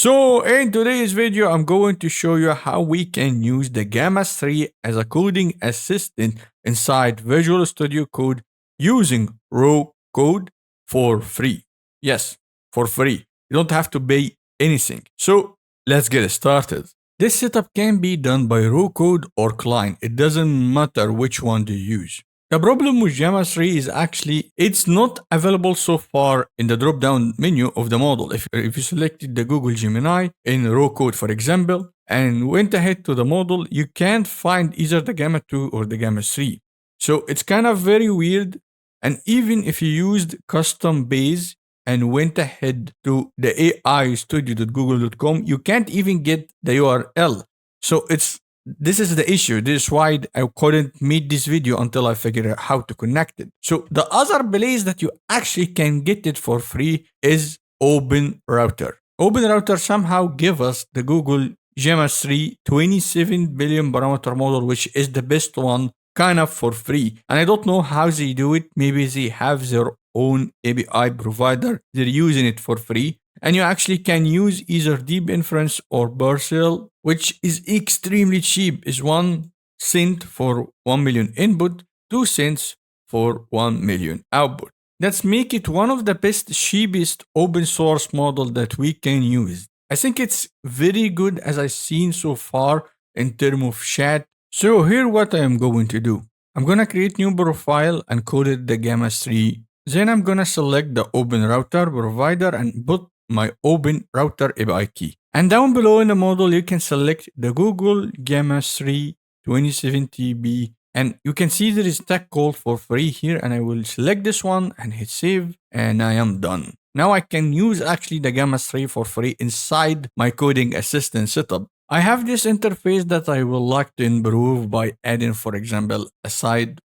So in today's video, I'm going to show you how we can use the Gamma 3 as a coding assistant inside Visual Studio Code using Roo Code for free. Yes, for free. You don't have to pay anything. So let's get started. This setup can be done by Roo Code or client. It doesn't matter which one you use. The problem with Gemma 3 is actually it's not available so far in the drop-down menu of the model. If you selected the Google Gemini in Roo Code, for example, and went ahead to the model, you can't find either the Gamma 2 or the Gamma 3. So it's kind of very weird. And even if you used custom base and went ahead to the aistudio.google.com, you can't even get the URL. So this is the issue. This is why I couldn't make this video until I figured out how to connect it. So the other place that you actually can get it for free is OpenRouter. OpenRouter somehow give us the Google Gemma 3 27 billion parameter model, which is the best one, kind of for free. And I don't know how they do it. Maybe they have their own API provider. They're using it for free. And you actually can use either deep inference or partial, which is extremely cheap. Is 1 cent for 1 million input, 2 cents for 1 million output. Let's make it one of the best, cheapest open source model that we can use. I think it's very good as I've seen so far in terms of chat. So here what I am going to do. I'm going to create new profile and call it the Gamma 3. Then I'm going to select the OpenRouter provider and put my OpenRouter API key. And down below in the model, you can select the Google Gamma 3 2070B. And you can see there is tag call for free here. And I will select this one and hit save. And I am done. Now I can use actually the Gamma 3 for free inside my coding assistant setup. I have this interface that I would like to improve by adding, for example, a sidebar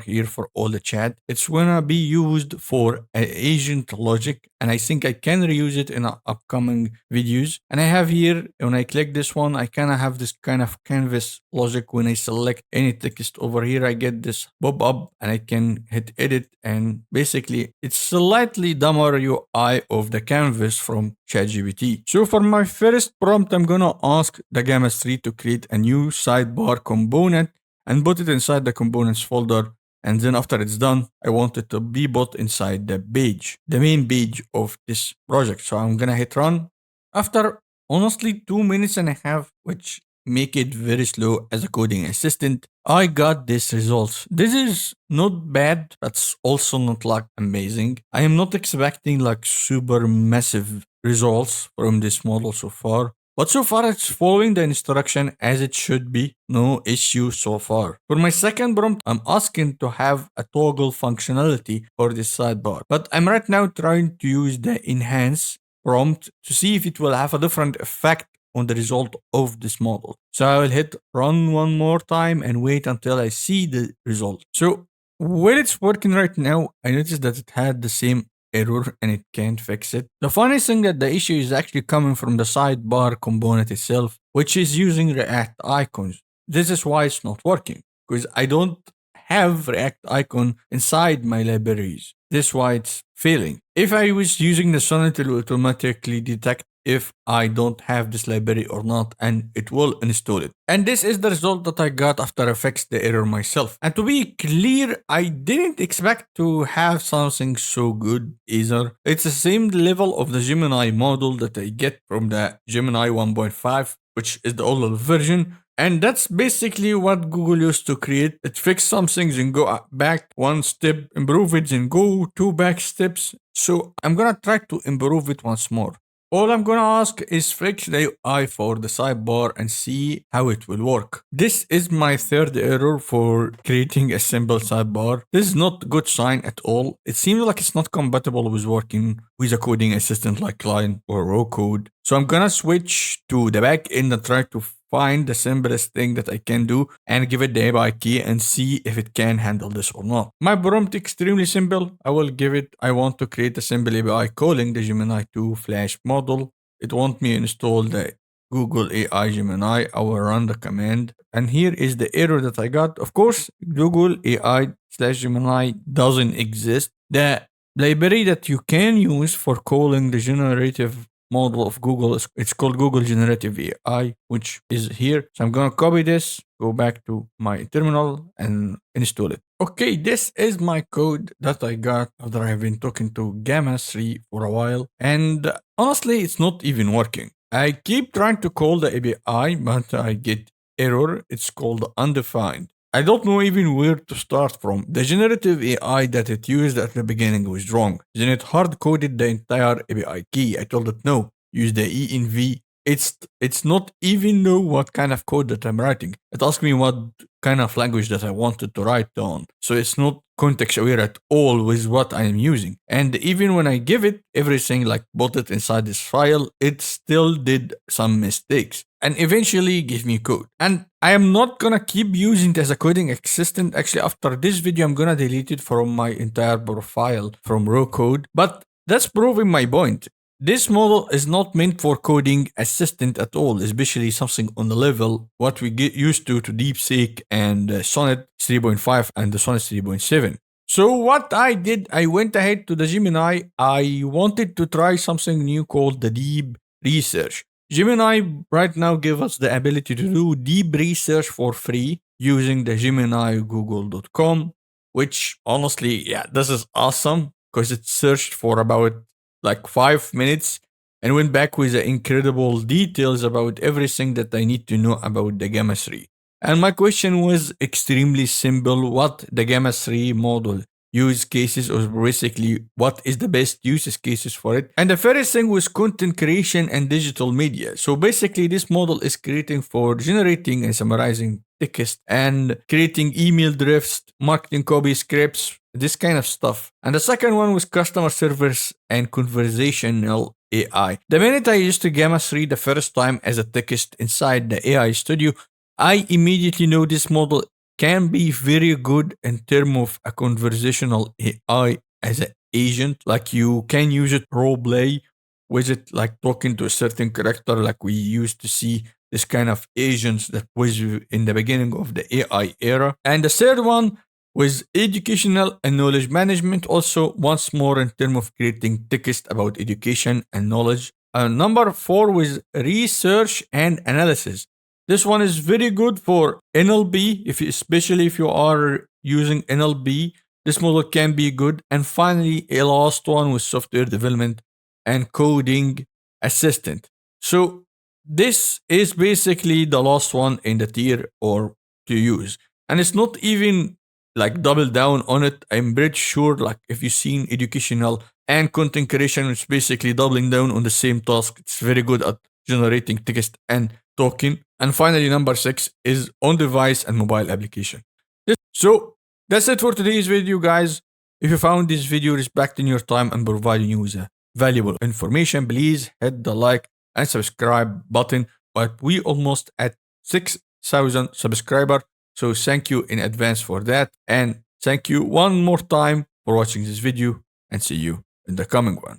here for all the chat. It's gonna be used for agent logic, and I think I can reuse it in upcoming videos. And I have here, when I click this one, I kind of have this kind of canvas logic. When I select any text over here, I get this pop-up and I can hit edit, and basically it's slightly dumber UI of the canvas from ChatGPT. So for my first prompt, I'm gonna ask the Gamma 3 to create a new sidebar component and put it inside the components folder. And then after it's done, I want it to be put inside the page, the main page of this project. So I'm gonna hit run. After honestly 2.5 minutes, which make it very slow as a coding assistant, I got this results. This is not bad, that's also not like amazing. I am not expecting like super massive results from this model so far. But so far it's following the instruction as it should be. No issue so far. For my second prompt, I'm asking to have a toggle functionality for this sidebar. But I'm right now trying to use the enhance prompt to see if it will have a different effect on the result of this model. So I will hit run one more time and wait until I see the result. So while it's working right now, I noticed that it had the same error and it can't fix it. The funny thing that the issue is actually coming from the sidebar component itself, which is using React icons. This is why it's not working, because I don't have React icon inside my libraries. This is why it's failing. If I was using the Sonnet, it will automatically detect if I don't have this library or not, and it will install it. And this is the result that I got after I fixed the error myself. And to be clear, I didn't expect to have something so good either. It's the same level of the Gemini model that I get from the Gemini 1.5, which is the older version. And that's basically what Google used to create. It fixed some things and go back one step, improve it, and go 2 back steps. So I'm gonna try to improve it once more. All I'm gonna ask is fix the UI for the sidebar and see how it will work. This is my third error for creating a simple sidebar. This is not a good sign at all. It seems like it's not compatible with working with a coding assistant like Client or Roo Code. So I'm gonna switch to the back end and try to find the simplest thing that I can do and give it the API key and see if it can handle this or not. My prompt extremely simple. I will give it, I want to create a simple API calling the Gemini 2 Flash model. It wants me to install the Google AI Gemini. I will run the command. And here is the error that I got. Of course, Google AI/Gemini doesn't exist. The library that you can use for calling the generative model of Google. It's called Google Generative AI, which is here. So I'm going to copy this, go back to my terminal and install it. Okay, this is my code that I got after I've been talking to Gamma 3 for a while. And honestly, it's not even working. I keep trying to call the API, but I get error. It's called undefined. I don't know even where to start from. The generative AI that it used at the beginning was wrong. Then it hard coded the entire API key. I told it no, use the env. It's not even know what kind of code that I'm writing. It asked me what kind of language that I wanted to write on. So it's not context aware at all with what I am using. And even when I give it everything, like put it inside this file, it still did some mistakes and eventually give me code. And I am not gonna keep using it as a coding assistant. Actually, after this video, I'm gonna delete it from my entire profile from Roo Code. But that's proving my point. This model is not meant for coding assistant at all, especially something on the level what we get used to DeepSeek and Sonnet 3.5 and the Sonnet 3.7. So what I did, I went ahead to the Gemini. I wanted to try something new called the deep research. Gemini right now gives us the ability to do deep research for free using the Gemini Google.com, which honestly, yeah, this is awesome because it searched for about like 5 minutes and went back with the incredible details about everything that I need to know about the Gamma 3. And my question was extremely simple. What the Gamma 3 model use cases, or basically what is the best use cases for it? And the first thing was content creation and digital media. So basically this model is creating for generating and summarizing text and creating email drafts, marketing copy scripts, this kind of stuff. And the second one was customer service and conversational AI. The minute I used the Gamma 3 the first time as a text inside the AI studio, I immediately know this model can be very good in terms of a conversational AI as an agent. Like you can use it role play with it, like talking to a certain character, like we used to see this kind of agents that was in the beginning of the AI era. And the third one was educational and knowledge management, also once more in terms of creating text about education and knowledge. Number 4 was research and analysis. This one is very good for NLP, especially if you are using NLP. This model can be good. And finally, a last one was software development and coding assistant. So this is basically the last one in the tier or to use. And it's not even like double down on it. I'm pretty sure like if you've seen educational and content creation, it's basically doubling down on the same task. It's very good at generating text and talking. And finally, number 6 is on-device and mobile application. So that's it for today's video, guys. If you found this video respecting your time and providing you with valuable information, please hit the like and subscribe button. But we almost at 6,000 subscribers. So thank you in advance for that. And thank you one more time for watching this video and see you in the coming one.